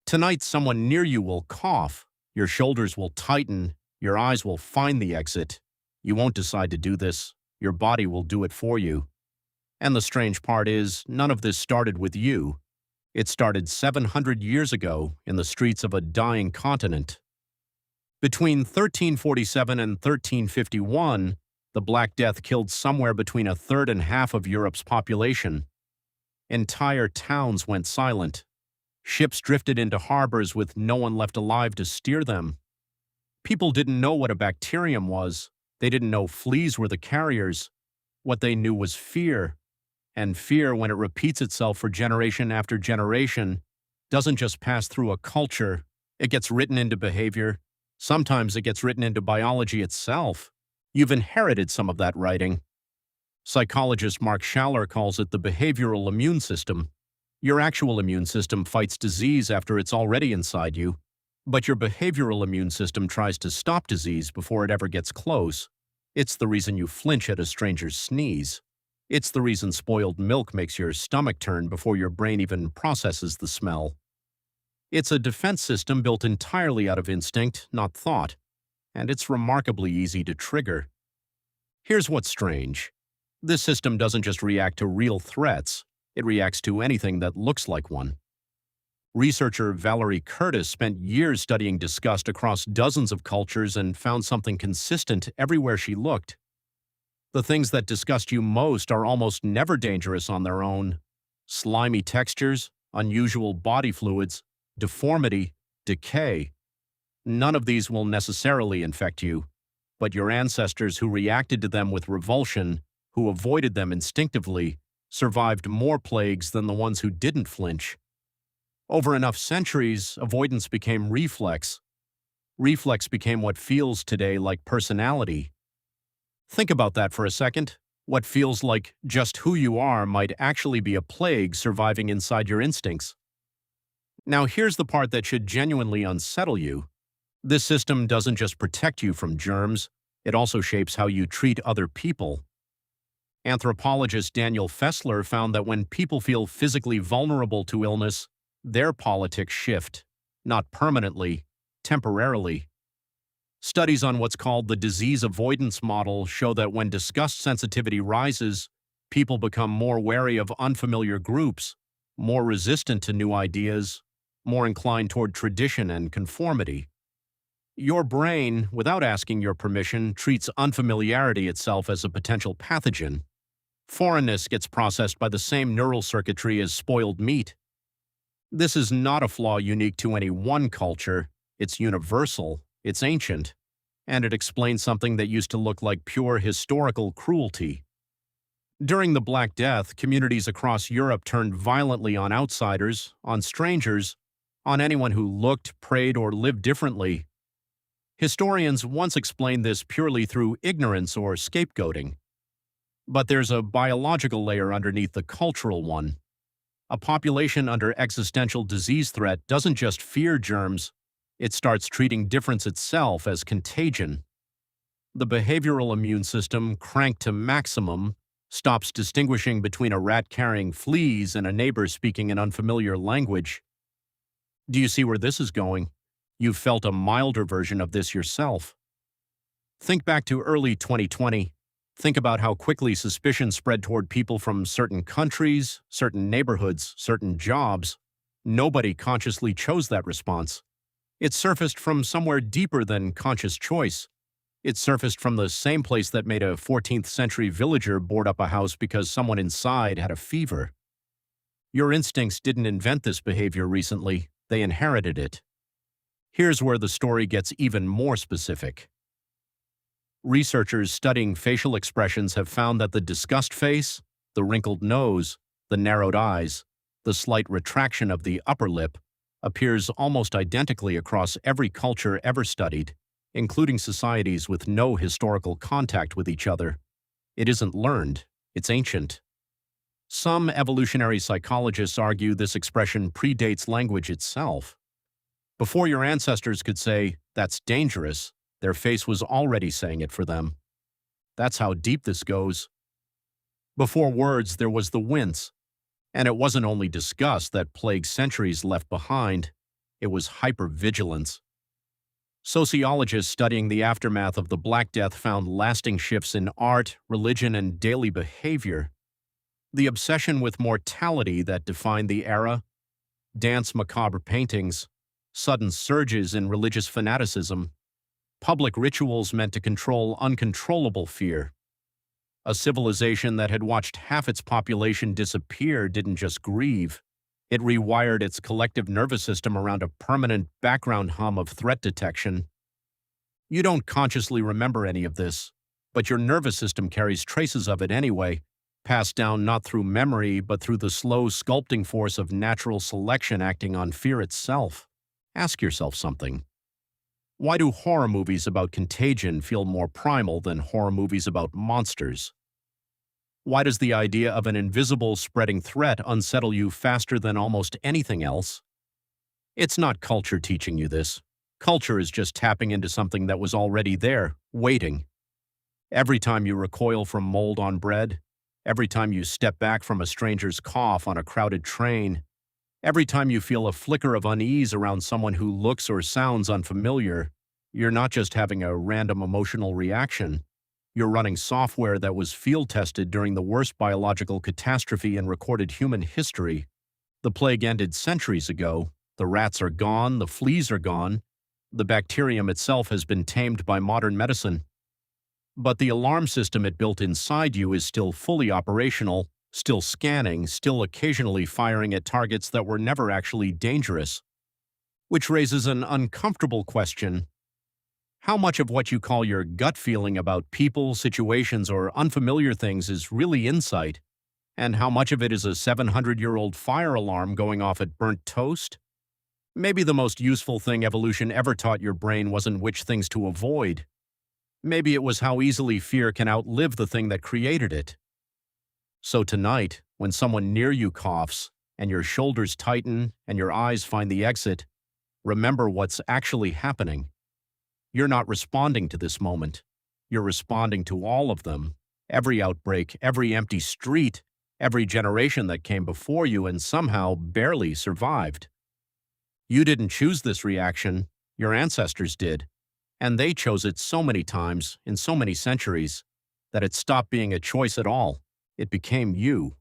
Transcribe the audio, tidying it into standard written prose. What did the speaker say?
Tonight, someone near you will cough, your shoulders will tighten, your eyes will find the exit. You won't decide to do this. Your body will do it for you. And the strange part is, none of this started with you. It started 700 years ago in the streets of a dying continent. Between 1347 and 1351, the Black Death killed somewhere between a third and half of Europe's population. Entire towns went silent. Ships drifted into harbors with no one left alive to steer them. People didn't know what a bacterium was. They didn't know fleas were the carriers. What they knew was fear. And fear, when it repeats itself for generation after generation, doesn't just pass through a culture. It gets written into behavior. Sometimes it gets written into biology itself. You've inherited some of that writing. Psychologist Mark Schaller calls it the behavioral immune system. Your actual immune system fights disease after it's already inside you, but your behavioral immune system tries to stop disease before it ever gets close. It's the reason you flinch at a stranger's sneeze. It's the reason spoiled milk makes your stomach turn before your brain even processes the smell. It's a defense system built entirely out of instinct, not thought, and it's remarkably easy to trigger. Here's what's strange. This system doesn't just react to real threats, it reacts to anything that looks like one. Researcher Valerie Curtis spent years studying disgust across dozens of cultures and found something consistent everywhere she looked. The things that disgust you most are almost never dangerous on their own. Slimy textures, unusual body fluids, deformity, decay. None of these will necessarily infect you, but your ancestors who reacted to them with revulsion, who avoided them instinctively, survived more plagues than the ones who didn't flinch. Over enough centuries, avoidance became reflex. Reflex became what feels today like personality. Think about that for a second. What feels like just who you are might actually be a plague surviving inside your instincts. Now here's the part that should genuinely unsettle you. This system doesn't just protect you from germs, it also shapes how you treat other people. Anthropologist Daniel Fessler found that when people feel physically vulnerable to illness, their politics shift, not permanently, temporarily. Studies on what's called the disease avoidance model show that when disgust sensitivity rises, people become more wary of unfamiliar groups, more resistant to new ideas, more inclined toward tradition and conformity. Your brain, without asking your permission, treats unfamiliarity itself as a potential pathogen. Foreignness gets processed by the same neural circuitry as spoiled meat. This is not a flaw unique to any one culture. It's universal, it's ancient, and it explains something that used to look like pure historical cruelty. During the Black Death, communities across Europe turned violently on outsiders, on strangers, on anyone who looked, prayed, or lived differently. Historians once explained this purely through ignorance or scapegoating. But there's a biological layer underneath the cultural one. A population under existential disease threat doesn't just fear germs, it starts treating difference itself as contagion. The behavioral immune system, cranked to maximum, stops distinguishing between a rat carrying fleas and a neighbor speaking an unfamiliar language. Do you see where this is going? You've felt a milder version of this yourself. Think back to early 2020. Think about how quickly suspicion spread toward people from certain countries, certain neighborhoods, certain jobs. Nobody consciously chose that response. It surfaced from somewhere deeper than conscious choice. It surfaced from the same place that made a 14th century villager board up a house because someone inside had a fever. Your instincts didn't invent this behavior recently, they inherited it. Here's where the story gets even more specific. Researchers studying facial expressions have found that the disgust face, the wrinkled nose, the narrowed eyes, the slight retraction of the upper lip, appears almost identically across every culture ever studied, including societies with no historical contact with each other. It isn't learned, it's ancient. Some evolutionary psychologists argue this expression predates language itself. Before your ancestors could say, "That's dangerous," their face was already saying it for them. That's how deep this goes. Before words, there was the wince. And it wasn't only disgust that plagued centuries left behind. It was hypervigilance. Sociologists studying the aftermath of the Black Death found lasting shifts in art, religion, and daily behavior. The obsession with mortality that defined the era, dance macabre paintings, sudden surges in religious fanaticism, public rituals meant to control uncontrollable fear. A civilization that had watched half its population disappear didn't just grieve. It rewired its collective nervous system around a permanent background hum of threat detection. You don't consciously remember any of this, but your nervous system carries traces of it anyway, passed down not through memory but through the slow sculpting force of natural selection acting on fear itself. Ask yourself something. Why do horror movies about contagion feel more primal than horror movies about monsters? Why does the idea of an invisible spreading threat unsettle you faster than almost anything else? It's not culture teaching you this. Culture is just tapping into something that was already there, waiting. Every time you recoil from mold on bread, every time you step back from a stranger's cough on a crowded train, every time you feel a flicker of unease around someone who looks or sounds unfamiliar, you're not just having a random emotional reaction. You're running software that was field-tested during the worst biological catastrophe in recorded human history. The plague ended centuries ago. The rats are gone, the fleas are gone. The bacterium itself has been tamed by modern medicine. But the alarm system it built inside you is still fully operational, still scanning, still occasionally firing at targets that were never actually dangerous. Which raises an uncomfortable question. How much of what you call your gut feeling about people, situations, or unfamiliar things is really insight? And how much of it is a 700-year-old fire alarm going off at burnt toast? Maybe the most useful thing evolution ever taught your brain wasn't which things to avoid. Maybe it was how easily fear can outlive the thing that created it. So tonight, when someone near you coughs, and your shoulders tighten, and your eyes find the exit, remember what's actually happening. You're not responding to this moment. You're responding to all of them. Every outbreak, every empty street, every generation that came before you and somehow barely survived. You didn't choose this reaction. Your ancestors did. And they chose it so many times, in so many centuries, that it stopped being a choice at all. It became you.